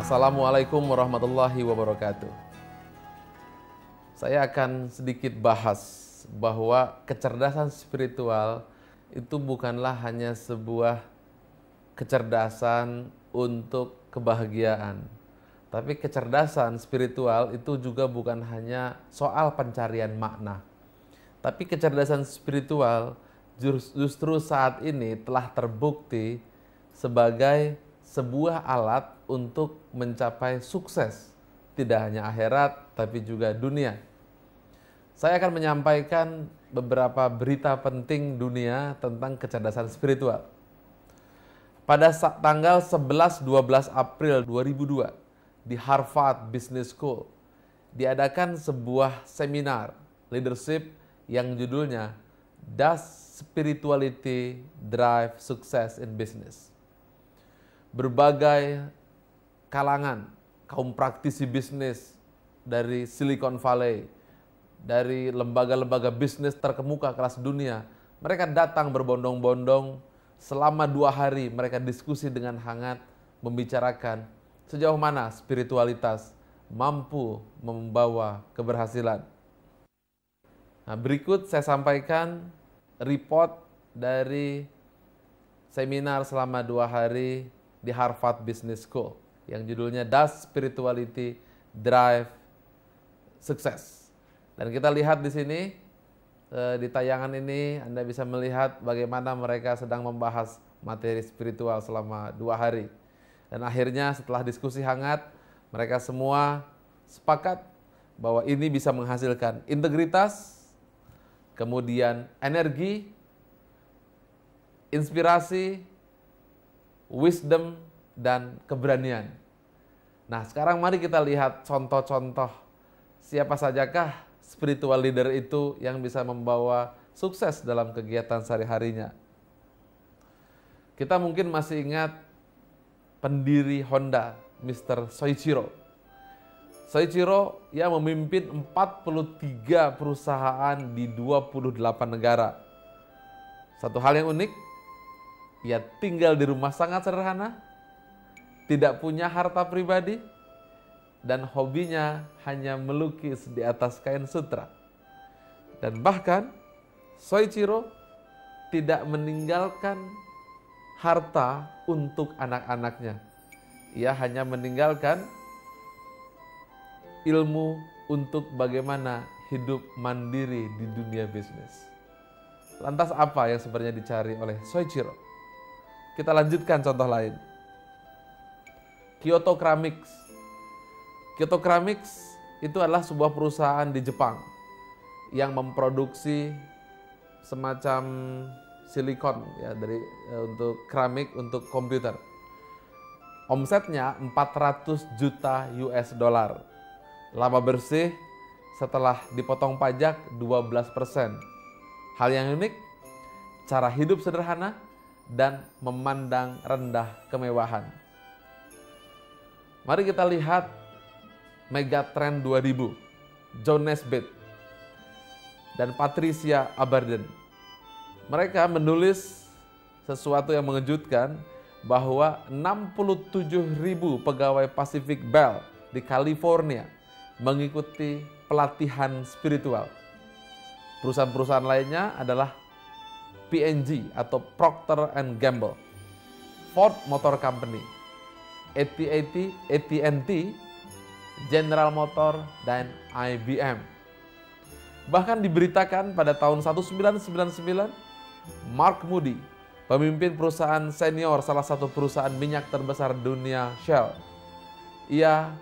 Assalamualaikum warahmatullahi wabarakatuh. Saya akan sedikit bahas bahwa kecerdasan spiritual itu bukanlah hanya sebuah kecerdasan untuk kebahagiaan. Tapi kecerdasan spiritual itu juga bukan hanya soal pencarian makna. Tapi kecerdasan spiritual justru saat ini telah terbukti sebagai sebuah alat untuk mencapai sukses, tidak hanya akhirat tapi juga dunia. Saya akan menyampaikan beberapa berita penting dunia tentang kecerdasan spiritual. Pada tanggal 11-12 April 2002 di Harvard Business School diadakan sebuah seminar leadership yang judulnya Does Spirituality Drive Success in Business? Berbagai kalangan, kaum praktisi bisnis dari Silicon Valley, dari lembaga-lembaga bisnis terkemuka kelas dunia, mereka datang berbondong-bondong. Selama 2 hari mereka diskusi dengan hangat, membicarakan sejauh mana spiritualitas mampu membawa keberhasilan. Nah, berikut saya sampaikan report dari seminar selama 2 hari di Harvard Business School yang judulnya Does Spirituality Drive Success? Dan kita lihat di sini, di tayangan ini Anda bisa melihat bagaimana mereka sedang membahas materi spiritual selama 2 hari. Dan akhirnya setelah diskusi hangat, mereka semua sepakat bahwa ini bisa menghasilkan integritas, kemudian energi, inspirasi, wisdom, dan keberanian. Nah, sekarang mari kita lihat contoh-contoh siapa sajakah spiritual leader itu yang bisa membawa sukses dalam kegiatan sehari-harinya. Kita mungkin masih ingat pendiri Honda, Mr. Soichiro. Soichiro yang memimpin 43 perusahaan di 28 negara. Satu hal yang unik, ia tinggal di rumah sangat sederhana, tidak punya harta pribadi, dan hobinya hanya melukis di atas kain sutra. Dan bahkan Soichiro tidak meninggalkan harta untuk anak-anaknya. Ia hanya meninggalkan ilmu untuk bagaimana hidup mandiri di dunia bisnis. Lantas apa yang sebenarnya dicari oleh Soichiro? Kita lanjutkan contoh lain. Kyoto Ceramics. Kyoto Ceramics itu adalah sebuah perusahaan di Jepang yang memproduksi semacam silikon ya untuk keramik untuk komputer. Omsetnya 400 juta US dollar. Laba bersih setelah dipotong pajak 12%. Hal yang unik, cara hidup sederhana dan memandang rendah kemewahan. Mari kita lihat Megatrend 2000, John Naisbitt dan Patricia Aberden. Mereka menulis sesuatu yang mengejutkan bahwa 67.000 pegawai Pacific Bell di California mengikuti pelatihan spiritual. Perusahaan-perusahaan lainnya adalah P&G atau Procter & Gamble, Ford Motor Company, AT&T, General Motor, dan IBM. Bahkan diberitakan pada tahun 1999, Mark Moody, pemimpin perusahaan senior salah satu perusahaan minyak terbesar dunia, Shell, ia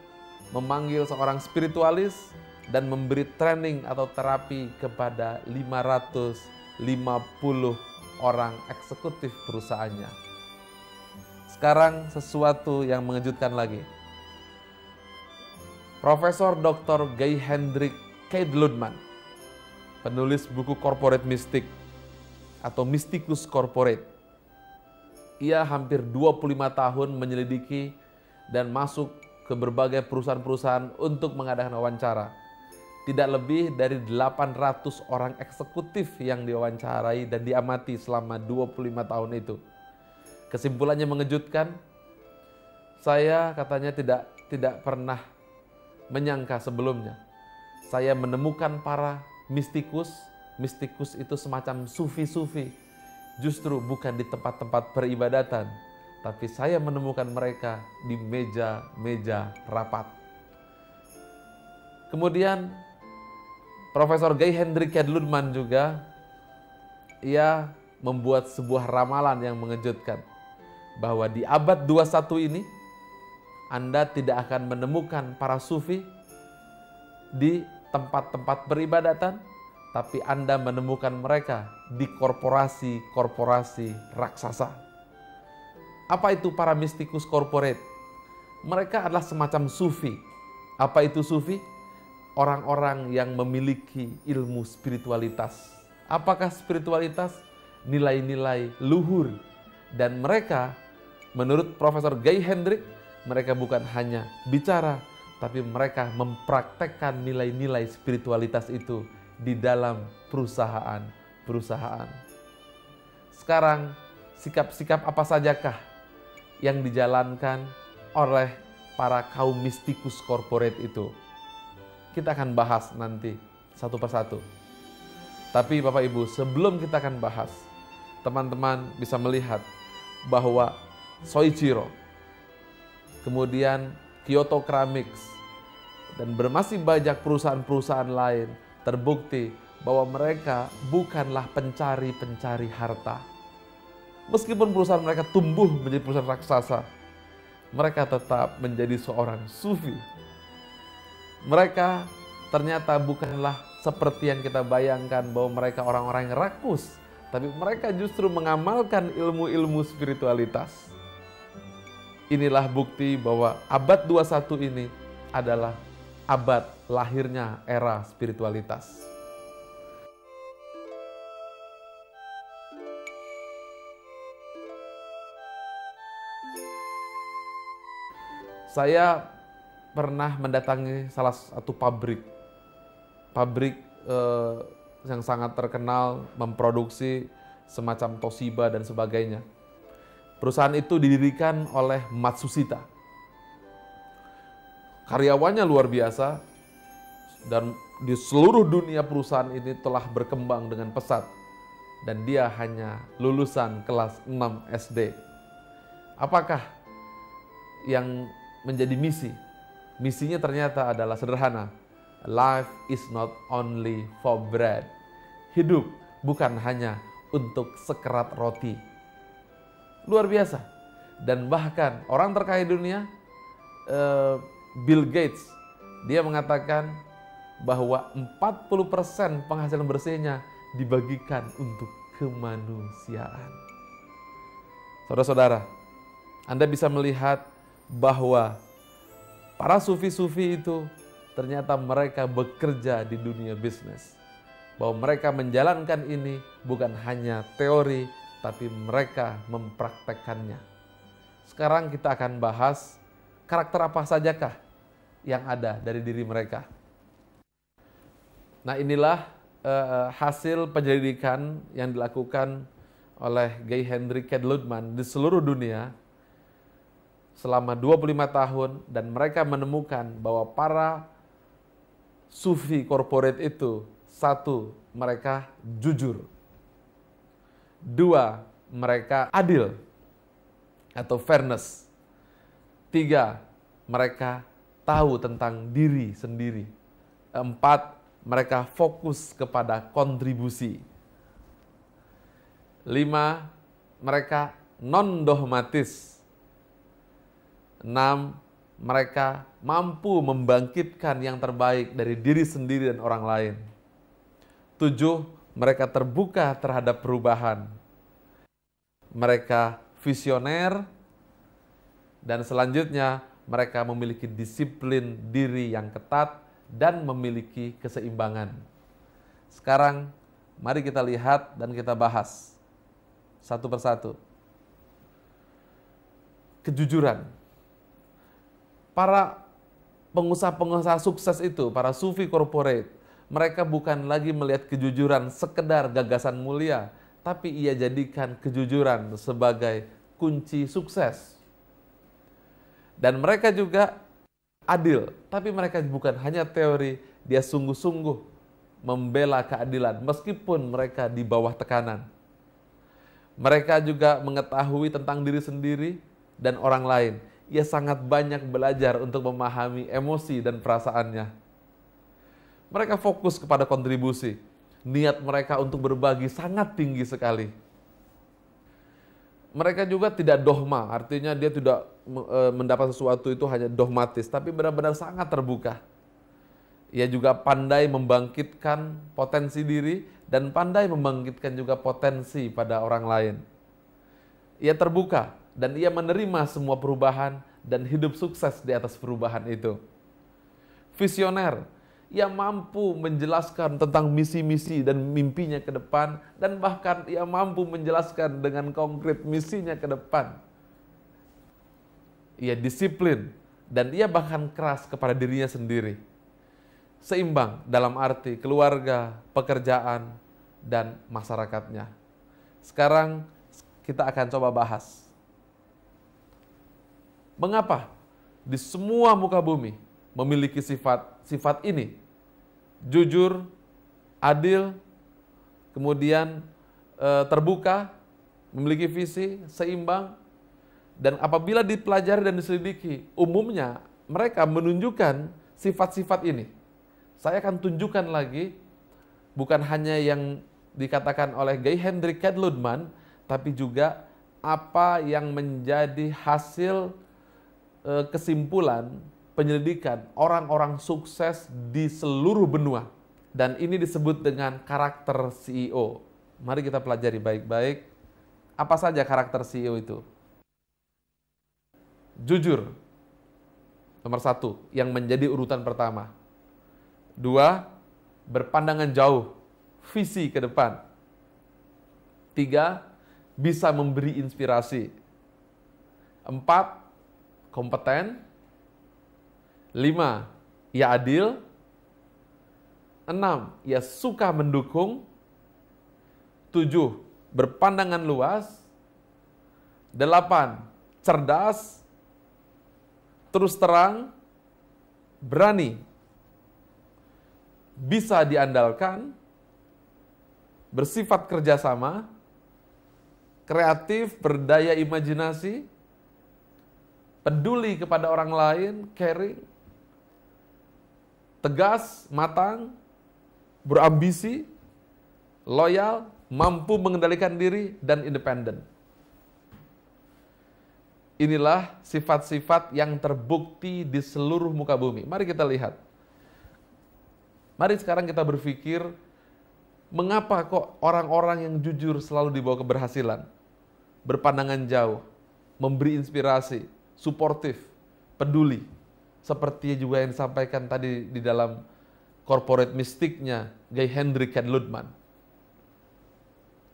memanggil seorang spiritualis dan memberi training atau terapi kepada 550 orang eksekutif perusahaannya. Sekarang sesuatu yang mengejutkan lagi. Profesor Dr. Guy Hendrik Kelderman, penulis buku Corporate Mystic atau Mystikus Corporate. Ia hampir 25 tahun menyelidiki dan masuk ke berbagai perusahaan-perusahaan untuk mengadakan wawancara. Tidak lebih dari 800 orang eksekutif yang diwawancarai dan diamati selama 25 tahun itu. Kesimpulannya mengejutkan. Saya katanya tidak pernah menyangka sebelumnya. Saya menemukan para mistikus. Mistikus itu semacam sufi-sufi. Justru bukan di tempat-tempat peribadatan. Tapi saya menemukan mereka di meja-meja rapat. Kemudian Profesor Guy Hendrik Kelderman juga, ia membuat sebuah ramalan yang mengejutkan. Bahwa di abad 21 ini, Anda tidak akan menemukan para sufi di tempat-tempat peribadatan, tapi Anda menemukan mereka di korporasi-korporasi raksasa. Apa itu para mistikus corporate? Mereka adalah semacam sufi. Apa itu sufi? Orang-orang yang memiliki ilmu spiritualitas. Apakah spiritualitas? Nilai-nilai luhur. Dan mereka, menurut Profesor Guy Hendrik, mereka bukan hanya bicara, tapi mereka mempraktekkan nilai-nilai spiritualitas itu di dalam perusahaan-perusahaan. Sekarang, sikap-sikap apa sajakah yang dijalankan oleh para kaum mistikus corporate itu? Kita akan bahas nanti satu persatu. Tapi Bapak Ibu, sebelum kita akan bahas, teman-teman bisa melihat bahwa Soichiro, kemudian Kyoto Ceramics, dan bermasih banyak perusahaan-perusahaan lain terbukti bahwa mereka bukanlah pencari-pencari harta. Meskipun perusahaan mereka tumbuh menjadi perusahaan raksasa, mereka tetap menjadi seorang sufi. Mereka ternyata bukanlah seperti yang kita bayangkan bahwa mereka orang-orang yang rakus, tapi mereka justru mengamalkan ilmu-ilmu spiritualitas. Inilah bukti bahwa abad 21 ini adalah abad lahirnya era spiritualitas. Saya pernah mendatangi salah satu pabrik yang sangat terkenal memproduksi semacam Toshiba dan sebagainya. Perusahaan itu didirikan oleh Matsushita. Karyawannya luar biasa dan di seluruh dunia perusahaan ini telah berkembang dengan pesat. Dan dia hanya lulusan kelas 6 SD. Apakah yang menjadi misi? Misinya ternyata adalah sederhana. Life is not only for bread. Hidup bukan hanya untuk sekerat roti. Luar biasa. Dan bahkan orang terkaya dunia, Bill Gates, dia mengatakan bahwa 40% penghasilan bersihnya dibagikan untuk kemanusiaan. Saudara-saudara, Anda bisa melihat bahwa para sufi-sufi itu ternyata mereka bekerja di dunia bisnis. Bahwa mereka menjalankan ini bukan hanya teori, tapi mereka mempraktekkannya. Sekarang kita akan bahas karakter apa sajakah yang ada dari diri mereka. Nah, inilah hasil penyelidikan yang dilakukan oleh Guy Hendrik Kelderman di seluruh dunia selama 25 tahun, dan mereka menemukan bahwa para sufi corporate itu, satu, mereka jujur. Dua, mereka adil atau fairness. Tiga, mereka tahu tentang diri sendiri. Empat, mereka fokus kepada kontribusi. Lima, mereka non-dogmatis. Enam, mereka mampu membangkitkan yang terbaik dari diri sendiri dan orang lain. Tujuh, mereka terbuka terhadap perubahan. Mereka visioner. Dan selanjutnya, mereka memiliki disiplin diri yang ketat dan memiliki keseimbangan. Sekarang mari kita lihat dan kita bahas satu persatu. Kejujuran. Para pengusaha-pengusaha sukses itu, para sufi corporate, mereka bukan lagi melihat kejujuran sekedar gagasan mulia, tapi ia jadikan kejujuran sebagai kunci sukses. Dan mereka juga adil, tapi mereka bukan hanya teori, dia sungguh-sungguh membela keadilan meskipun mereka di bawah tekanan. Mereka juga mengetahui tentang diri sendiri dan orang lain. Ia sangat banyak belajar untuk memahami emosi dan perasaannya. Mereka fokus kepada kontribusi. Niat mereka untuk berbagi sangat tinggi sekali. Mereka juga tidak dogma, artinya dia tidak mendapat sesuatu itu hanya dogmatis, tapi benar-benar sangat terbuka. Ia juga pandai membangkitkan potensi diri dan pandai membangkitkan juga potensi pada orang lain. Ia terbuka dan ia menerima semua perubahan dan hidup sukses di atas perubahan itu. Visioner, ia mampu menjelaskan tentang misi-misi dan mimpinya ke depan, dan bahkan ia mampu menjelaskan dengan konkret misinya ke depan. Ia disiplin dan ia bahkan keras kepada dirinya sendiri. Seimbang dalam arti keluarga, pekerjaan, dan masyarakatnya. Sekarang kita akan coba bahas. Mengapa di semua muka bumi memiliki sifat ini? Jujur, adil, kemudian terbuka, memiliki visi, seimbang, dan apabila dipelajari dan diselidiki, umumnya mereka menunjukkan sifat-sifat ini. Saya akan tunjukkan lagi, bukan hanya yang dikatakan oleh Guy Hendrik Luhmann, tapi juga apa yang menjadi hasil kesimpulan penyelidikan orang-orang sukses di seluruh benua. Dan ini disebut dengan karakter CEO. Mari kita pelajari baik-baik. Apa saja karakter CEO itu? Jujur, nomor 1, yang menjadi urutan pertama. 2, berpandangan jauh, visi ke depan. 3, bisa memberi inspirasi. 4, kompeten. 5, ia adil. 6, ia suka mendukung. 7, berpandangan luas. 8, cerdas. Terus terang, berani, bisa diandalkan, bersifat kerjasama, kreatif, berdaya imajinasi, peduli kepada orang lain, caring, tegas, matang, berambisi, loyal, mampu mengendalikan diri, dan independen. Inilah sifat-sifat yang terbukti di seluruh muka bumi. Mari kita lihat. Mari sekarang kita berpikir, mengapa kok orang-orang yang jujur selalu dibawa keberhasilan? Berpandangan jauh, memberi inspirasi, suportif, peduli. Seperti juga yang disampaikan tadi di dalam corporate mistiknya Guy Hendrik Luhmann.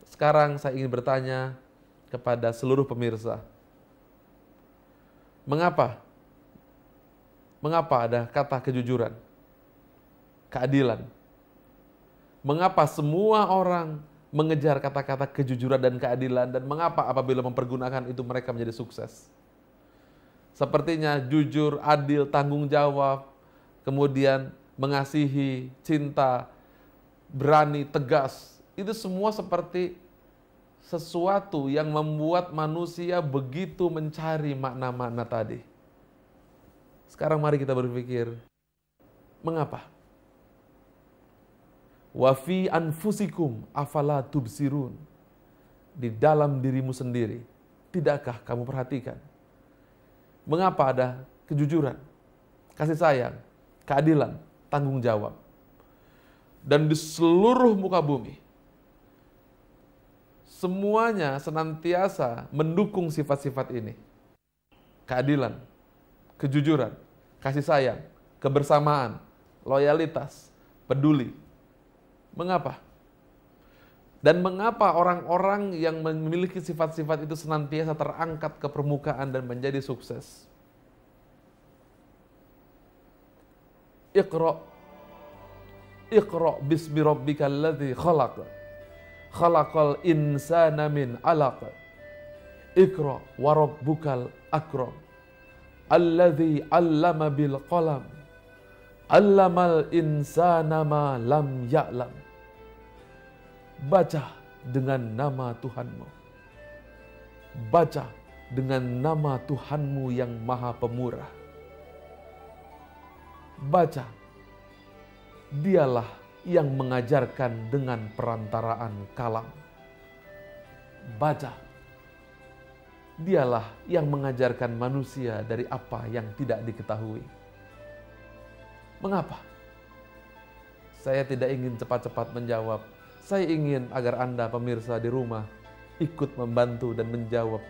Sekarang saya ingin bertanya kepada seluruh pemirsa. Mengapa? Mengapa ada kata kejujuran, keadilan? Mengapa semua orang mengejar kata-kata kejujuran dan keadilan, dan mengapa apabila mempergunakan itu mereka menjadi sukses? Sepertinya jujur, adil, tanggung jawab, kemudian mengasihi, cinta, berani, tegas, itu semua seperti sesuatu yang membuat manusia begitu mencari makna-makna tadi. Sekarang mari kita berpikir, mengapa? Wa fi anfusikum afala tubsirun. Di dalam dirimu sendiri, tidakkah kamu perhatikan? Mengapa ada kejujuran, kasih sayang, keadilan, tanggung jawab? Dan di seluruh muka bumi, semuanya senantiasa mendukung sifat-sifat ini. Keadilan, kejujuran, kasih sayang, kebersamaan, loyalitas, peduli. Mengapa? Dan mengapa orang-orang yang memiliki sifat-sifat itu senantiasa terangkat ke permukaan dan menjadi sukses? Iqra bismi rabbikal ladzi khalaq. Khalaqal insana min 'alaq. Iqra wa rabbukal akram. Alladzi 'allama bil qalam. 'Allamal insana ma lam ya'lam. Baca dengan nama Tuhanmu. Baca dengan nama Tuhanmu yang Maha Pemurah. Baca, Dialah yang mengajarkan dengan perantaraan kalam. Baca, Dialah yang mengajarkan manusia dari apa yang tidak diketahui. Mengapa? Saya tidak ingin cepat-cepat menjawab. Saya ingin agar Anda pemirsa di rumah ikut membantu dan menjawab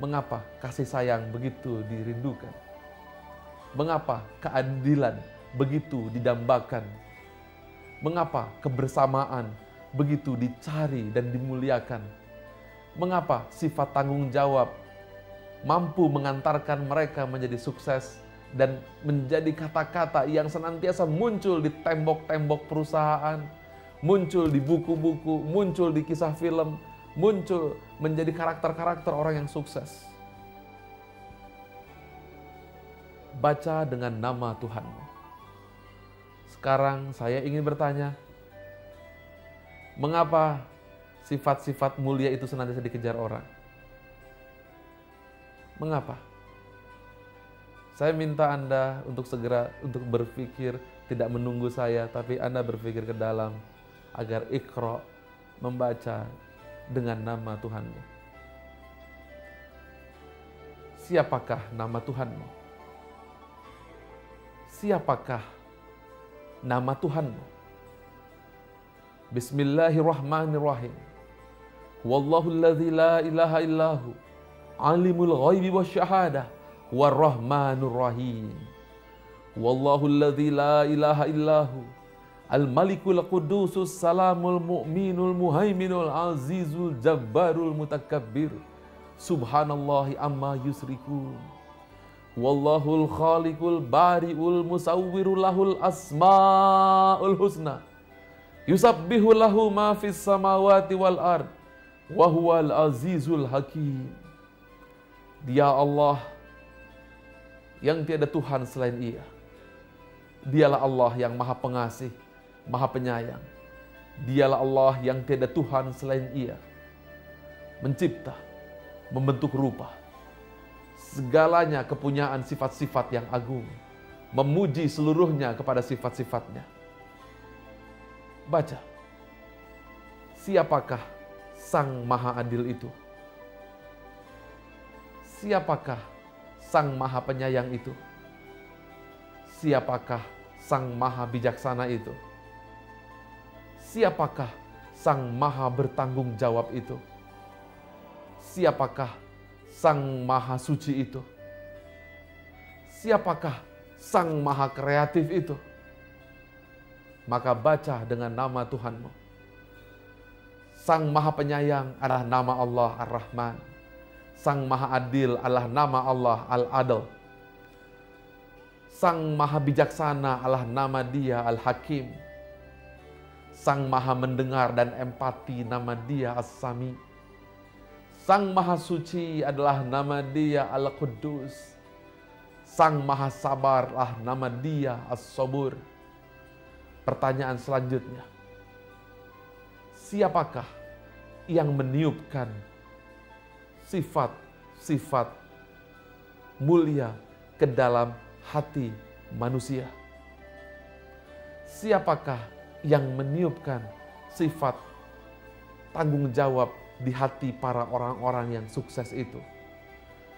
mengapa kasih sayang begitu dirindukan. Mengapa keadilan begitu didambakan. Mengapa kebersamaan begitu dicari dan dimuliakan. Mengapa sifat tanggung jawab mampu mengantarkan mereka menjadi sukses dan menjadi kata-kata yang senantiasa muncul di tembok-tembok perusahaan, muncul di buku-buku, muncul di kisah film, muncul menjadi karakter-karakter orang yang sukses. Baca dengan nama Tuhanmu. Sekarang saya ingin bertanya, mengapa sifat-sifat mulia itu senantiasa dikejar orang? Mengapa? Saya minta Anda untuk segera untuk berpikir, tidak menunggu saya, tapi Anda berpikir ke dalam agar Iqra membaca dengan nama Tuhanmu. Siapakah nama Tuhanmu? Siapakah nama Tuhanmu? Bismillahirrahmanirrahim. Wallahu alladzi la ilaha illahu alimul ghaibi wasyahadah warrahmanur rahim. Wallahu alladzi la ilaha illahu al-malikul qudusus salamul mu'minul muhaiminul azizul jabbarul mutakabbir. Subhanallahi amma yusrikun. Wallahul khaliqul bari'ul musawwirul lahul asma'ul husna. Yusabbihu lahu ma fis samawati wal ard wa huwal azizul hakim. Dia Allah yang tiada Tuhan selain Ia. Dialah Allah yang Maha Pengasih, Maha Penyayang. Dialah Allah yang tiada Tuhan selain Ia. Mencipta, membentuk rupa. Segalanya kepunyaan sifat-sifat yang agung. Memuji seluruhnya kepada sifat-sifatnya. Baca. Siapakah Sang Maha Adil itu? Siapakah Sang Maha Penyayang itu? Siapakah Sang Maha Bijaksana itu? Siapakah Sang Maha Bertanggung Jawab itu? Siapakah Sang Maha Suci itu? Siapakah Sang Maha Kreatif itu? Maka baca dengan nama Tuhanmu. Sang Maha Penyayang adalah nama Allah Ar-Rahman. Sang Maha Adil adalah nama Allah Al-Adl. Sang Maha Bijaksana adalah nama Dia Al-Hakim. Sang Maha Mendengar dan Empati nama Dia As-Sami. Sang Maha Suci adalah nama Dia Al-Quddus. Sang Maha Sabar adalah nama Dia As-Sabur. Pertanyaan selanjutnya, siapakah yang meniupkan sifat-sifat mulia ke dalam hati manusia? Siapakah yang meniupkan sifat tanggung jawab di hati para orang-orang yang sukses itu?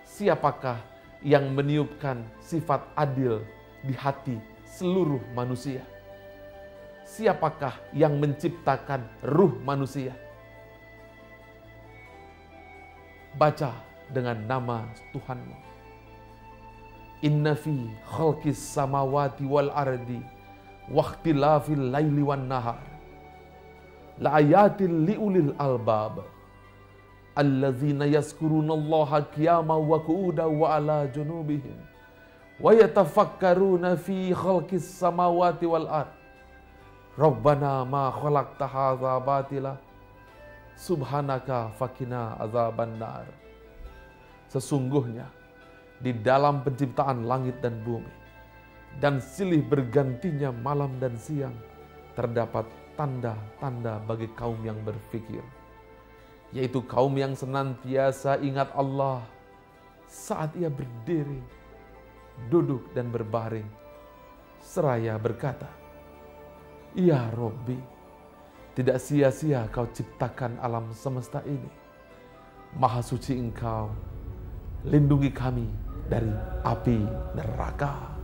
Siapakah yang meniupkan sifat adil di hati seluruh manusia? Siapakah yang menciptakan ruh manusia? Baca dengan nama Tuhanmu. Inna fi khalqis samawati wal ardi waqtilafil laili wan nahar la ayatil liulil albab allazina yazkurunallaha qiyaman wa qu'udan wa ala junubihim wa yatafakkaruna fi khalqis samawati wal ard Rabbana ma khalaqta hadza batila subhanaka fakina azabannar. Sesungguhnya di dalam penciptaan langit dan bumi dan silih bergantinya malam dan siang terdapat tanda-tanda bagi kaum yang berfikir, yaitu kaum yang senantiasa ingat Allah saat ia berdiri, duduk dan berbaring, seraya berkata, Ya Rabbi, tidak sia-sia kau ciptakan alam semesta ini. Maha suci Engkau, lindungi kami dari api neraka.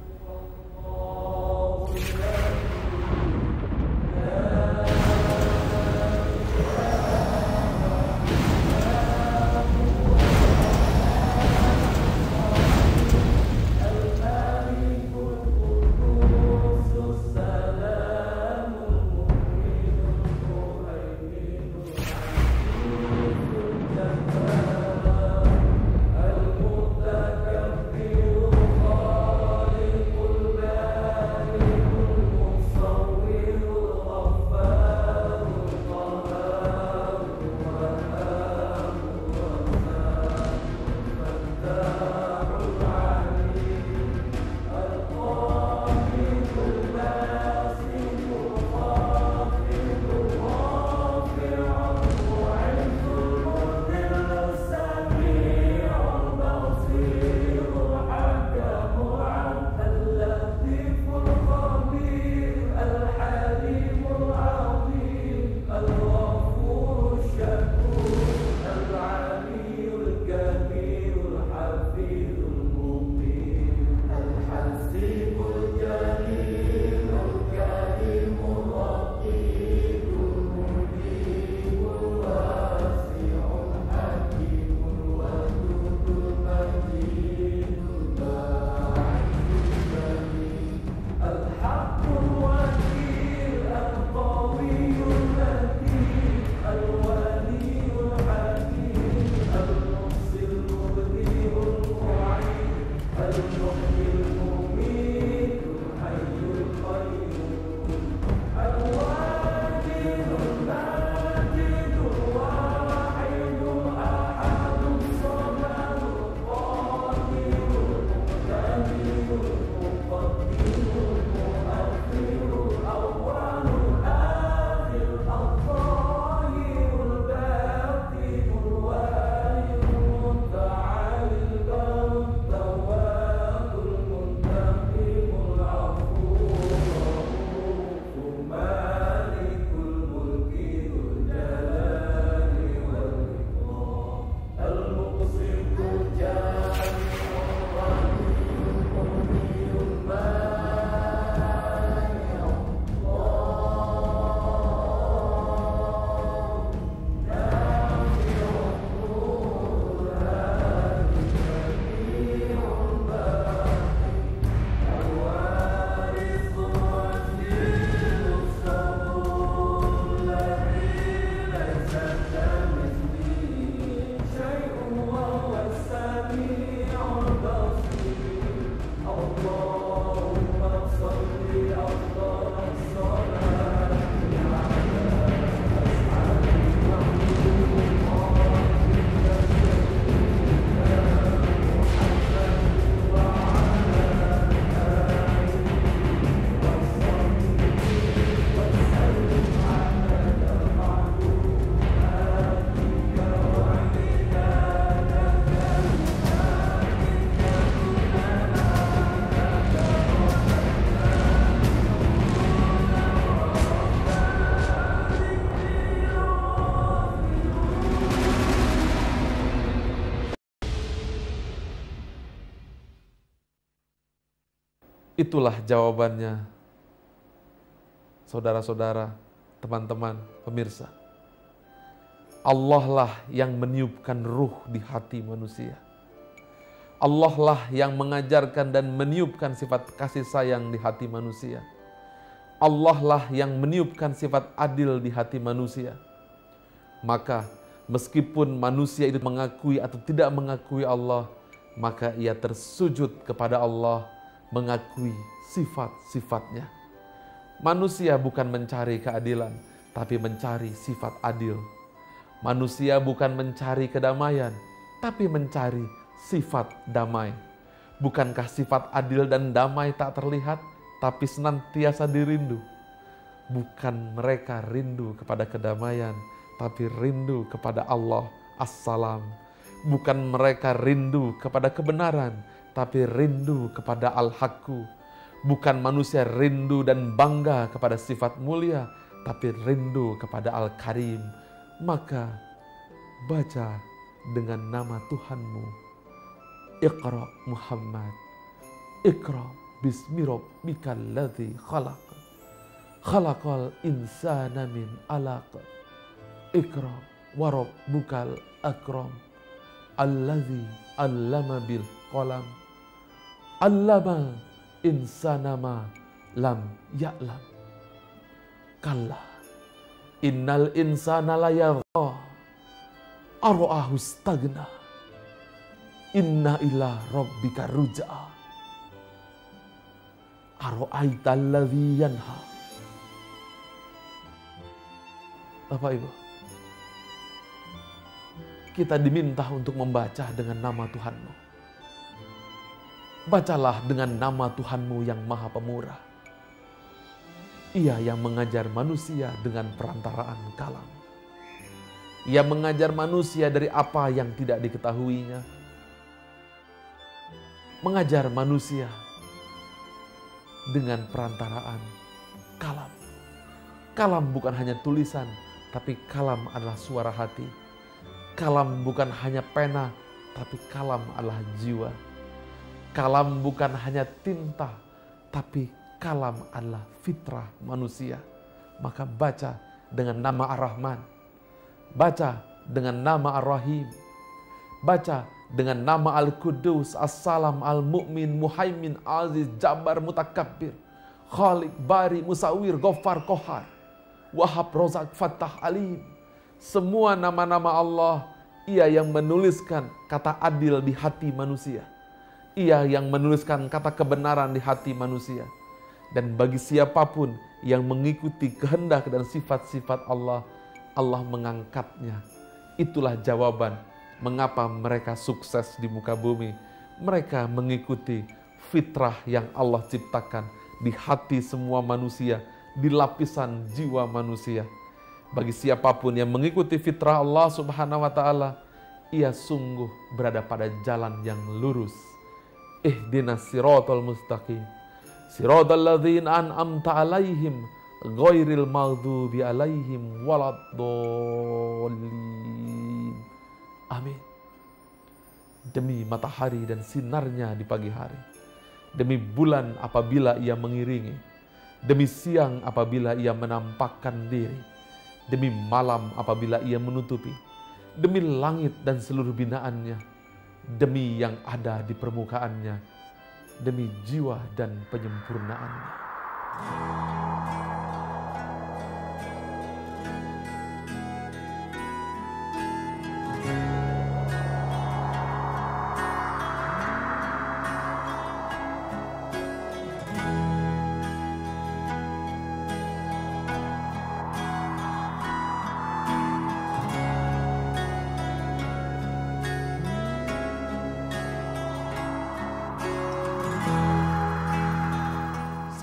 Itulah jawabannya, saudara-saudara, teman-teman, pemirsa. Allah lah yang meniupkan ruh di hati manusia. Allah lah yang mengajarkan dan meniupkan sifat kasih sayang di hati manusia. Allah lah yang meniupkan sifat adil di hati manusia. Maka meskipun manusia itu mengakui atau tidak mengakui Allah, maka ia tersujud kepada Allah, mengakui sifat-sifatnya. Manusia bukan mencari keadilan, tapi mencari sifat adil. Manusia bukan mencari kedamaian, tapi mencari sifat damai. Bukankah sifat adil dan damai tak terlihat, tapi senantiasa dirindu? Bukan mereka rindu kepada kedamaian, tapi rindu kepada Allah As-Salam. Bukan mereka rindu kepada kebenaran, tapi rindu kepada Al-Haqqu. Bukan manusia rindu dan bangga kepada sifat mulia, tapi rindu kepada Al-Karim. Maka baca dengan nama Tuhanmu. Iqra Muhammad. Iqra bismi rabbikal ladzi khalaq. Khalaqal insana min alaq. Iqra wa rabbukal akram. Alladzi allama bil qalam. Allama insana ma lam ya'lam. Kalla innal insana la yagha ara'ahu stagna. Inna ila rabbika ruj'a. Ara'aita alladzi yanha. Bapak Ibu, kita diminta untuk membaca dengan nama Tuhanmu. Bacalah dengan nama Tuhanmu yang Maha Pemurah. Ia yang mengajar manusia dengan perantaraan kalam. Ia mengajar manusia dari apa yang tidak diketahuinya. Mengajar manusia dengan perantaraan kalam. Kalam bukan hanya tulisan, tapi kalam adalah suara hati. Kalam bukan hanya pena, tapi kalam adalah jiwa. Kalam bukan hanya tinta, tapi kalam adalah fitrah manusia. Maka baca dengan nama Ar-Rahman. Baca dengan nama Ar-Rahim. Baca dengan nama Al-Qudus, As-Salam, Al-Mu'min, Muhaimin, Aziz, Jabbar, Mutakabbir, Khaliq, Bari, Musawir, Ghaffar, Qahar, Wahab, Rozak, Fattah, Alim. Semua nama-nama Allah, Ia yang menuliskan kata adil di hati manusia. Ia yang menuliskan kata kebenaran di hati manusia. Dan bagi siapapun yang mengikuti kehendak dan sifat-sifat Allah, Allah mengangkatnya. Itulah jawaban mengapa mereka sukses di muka bumi. Mereka mengikuti fitrah yang Allah ciptakan di hati semua manusia, di lapisan jiwa manusia. Bagi siapapun yang mengikuti fitrah Allah Subhanahu wa Ta'ala, ia sungguh berada pada jalan yang lurus. Ihdinas siratal mustaqim, siratal ladzina an'amta alaihim, ghairil maghdubi alaihim waladdallin. Amin. Demi matahari dan sinarnya di pagi hari, demi bulan apabila ia mengiringi, demi siang apabila ia menampakkan diri, demi malam apabila ia menutupi, demi langit dan seluruh binaannya, demi yang ada di permukaannya, demi jiwa dan penyempurnaannya.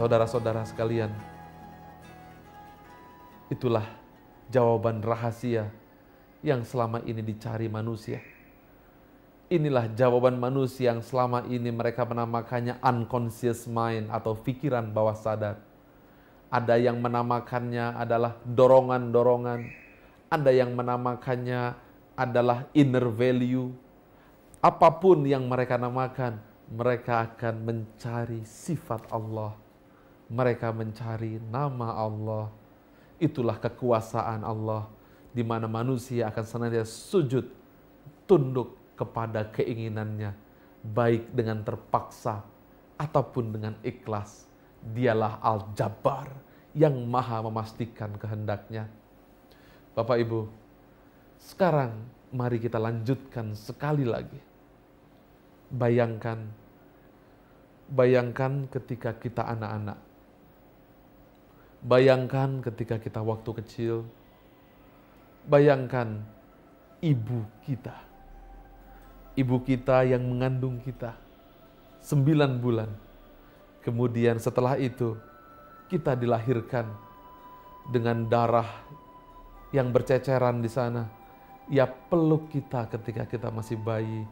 Saudara-saudara sekalian, itulah jawaban rahasia yang selama ini dicari manusia. Inilah jawaban manusia yang selama ini mereka menamakannya unconscious mind atau pikiran bawah sadar. Ada yang menamakannya adalah dorongan-dorongan, ada yang menamakannya adalah inner value. Apapun yang mereka namakan, mereka akan mencari sifat Allah. Mereka mencari nama Allah. Itulah kekuasaan Allah, di mana manusia akan senantiasa sujud, tunduk kepada keinginannya. baik dengan terpaksa ataupun dengan ikhlas. Dialah Al-Jabbar yang maha memastikan kehendaknya. Bapak Ibu, sekarang mari kita lanjutkan sekali lagi. Bayangkan ketika kita anak-anak. Bayangkan ketika kita waktu kecil. Bayangkan ibu kita. Ibu kita yang mengandung kita 9 bulan. Kemudian setelah itu kita dilahirkan dengan darah yang berceceran di sana. Ia peluk kita ketika kita masih bayi.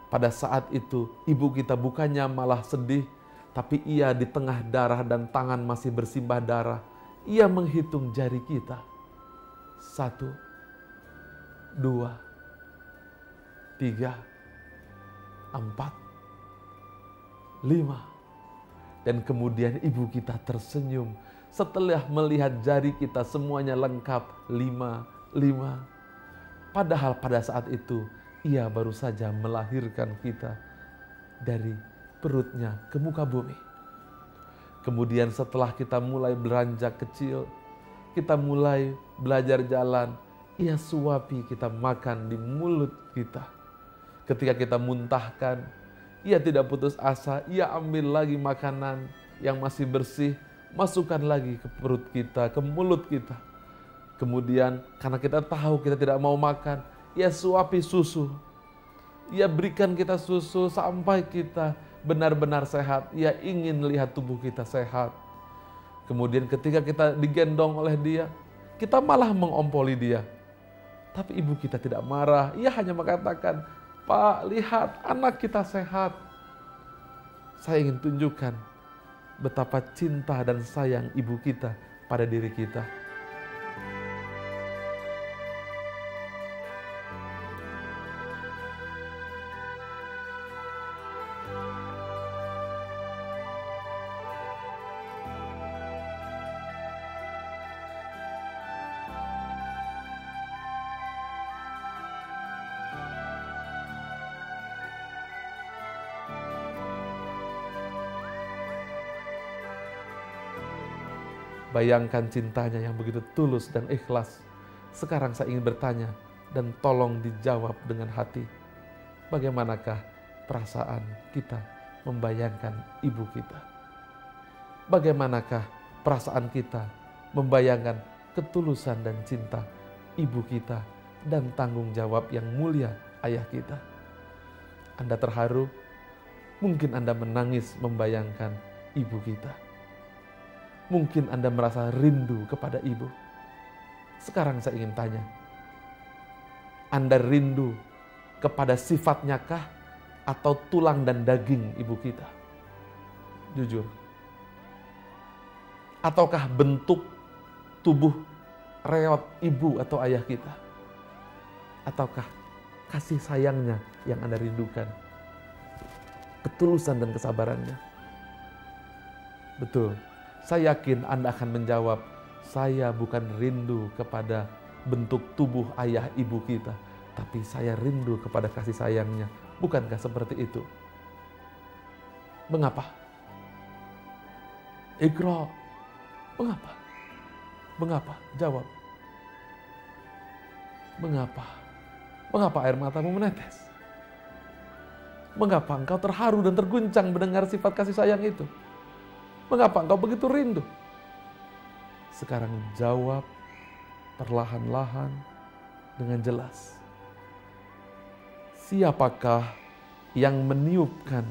Pada saat itu ibu kita bukannya malah sedih, tapi ia di tengah darah dan tangan masih bersimbah darah. Ia menghitung jari kita. 1, 2, 3, 4, 5. Dan kemudian ibu kita tersenyum setelah melihat jari kita semuanya lengkap 5. Padahal pada saat itu ia baru saja melahirkan kita dari perutnya ke muka bumi. Kemudian setelah kita mulai beranjak kecil, kita mulai belajar jalan, ia suapi kita makan di mulut kita. Ketika kita muntahkan, ia tidak putus asa, ia ambil lagi makanan yang masih bersih, masukkan lagi ke perut kita, ke mulut kita. Kemudian karena kita tahu kita tidak mau makan, ia suapi susu. Ia berikan kita susu sampai kita benar-benar sehat. Ia ingin lihat tubuh kita sehat. Kemudian ketika kita digendong oleh dia, kita malah mengompoli dia. Tapi ibu kita tidak marah, ia hanya mengatakan, "Pak, lihat anak kita sehat." Saya ingin tunjukkan betapa cinta dan sayang ibu kita pada diri kita. Bayangkan cintanya yang begitu tulus dan ikhlas. Sekarang saya ingin bertanya dan tolong dijawab dengan hati. Bagaimanakah perasaan kita membayangkan ibu kita? Bagaimanakah perasaan kita membayangkan ketulusan dan cinta ibu kita dan tanggung jawab yang mulia ayah kita? Anda terharu? Mungkin Anda menangis membayangkan ibu kita. Mungkin Anda merasa rindu kepada ibu. Sekarang saya ingin tanya, Anda rindu kepada sifatnya kah atau tulang dan daging ibu kita? Jujur. Ataukah bentuk tubuh reot ibu atau ayah kita? Ataukah kasih sayangnya yang Anda rindukan? Ketulusan dan kesabarannya? Betul. Saya yakin Anda akan menjawab, saya bukan rindu kepada bentuk tubuh ayah ibu kita, tapi saya rindu kepada kasih sayangnya. Bukankah seperti itu? Mengapa? Iqra. Mengapa? Mengapa? Jawab. Mengapa? Mengapa air matamu menetes? Mengapa engkau terharu dan terguncang mendengar sifat kasih sayang itu? Mengapa engkau begitu rindu? Sekarang jawab perlahan-lahan dengan jelas. Siapakah yang meniupkan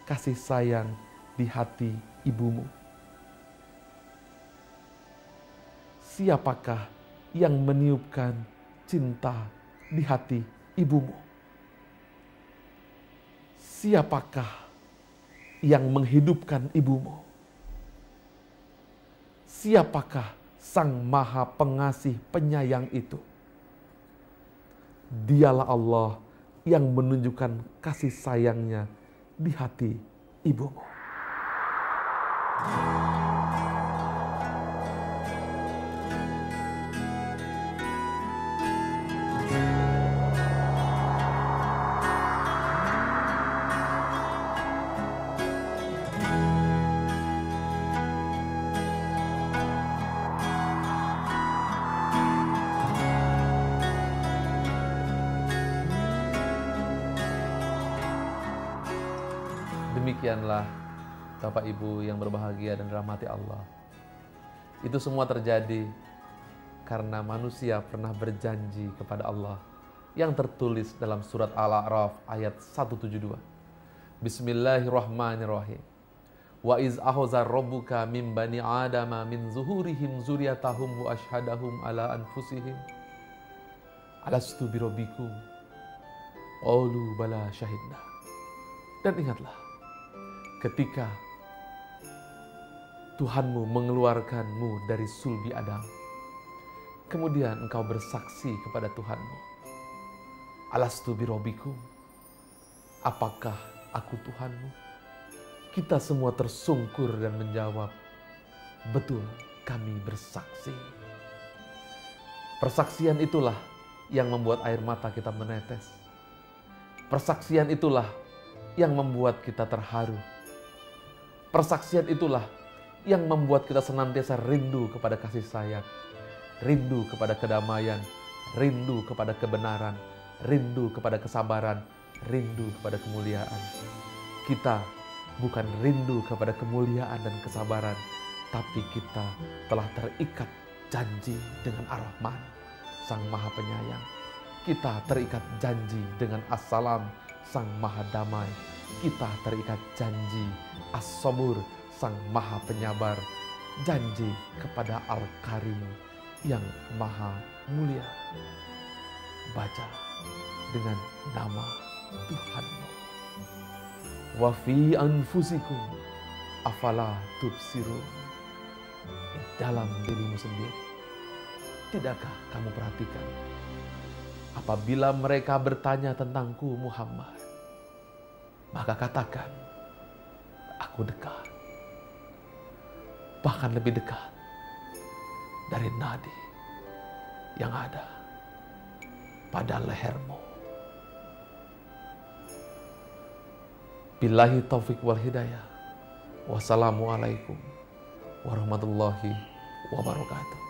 kasih sayang di hati ibumu? Siapakah yang meniupkan cinta di hati ibumu? Siapakah yang menghidupkan ibumu? Siapakah Sang Maha Pengasih Penyayang itu? Dialah Allah yang menunjukkan kasih sayangnya di hati ibumu. Demikianlah Bapak Ibu yang berbahagia dan dirahmati Allah. Itu semua terjadi karena manusia pernah berjanji kepada Allah yang tertulis dalam surat Al-A'raf ayat 172. Bismillahirrahmanirrahim. Wa iz akhadha rabbuka min bani adama min zuhurihim zurriyatahum wa ashhadahum ala anfusihim alastu birabbikum qalu bala syahidna. Dan ingatlah ketika Tuhanmu mengeluarkanmu dari sulbi Adam, kemudian engkau bersaksi kepada Tuhanmu, alastu birabbikum, apakah aku Tuhanmu? Kita semua tersungkur dan menjawab, betul, kami bersaksi. Persaksian itulah yang membuat air mata kita menetes. Persaksian itulah yang membuat kita terharu. Persaksian itulah yang membuat kita senantiasa rindu kepada kasih sayang, rindu kepada kedamaian, rindu kepada kebenaran, rindu kepada kesabaran, rindu kepada kemuliaan. Kita bukan rindu kepada kemuliaan dan kesabaran, tapi kita telah terikat janji dengan Ar-Rahman, Sang Maha Penyayang. Kita terikat janji dengan As-Salam, Sang Maha Damai. Kita terikat janji As-Sabur, Sang Maha Penyabar. Janji kepada Al-Karim yang Maha Mulia. Baca dengan nama Tuhanmu. Wa fi anfusikum afala tubsirun. Dalam dirimu sendiri, tidakkah kamu perhatikan? Apabila mereka bertanya tentangku Muhammad, maka katakan, aku dekat. Bahkan lebih dekat dari nadi yang ada pada lehermu. Billahi taufik wal hidayah. Wassalamualaikum warahmatullahi wabarakatuh.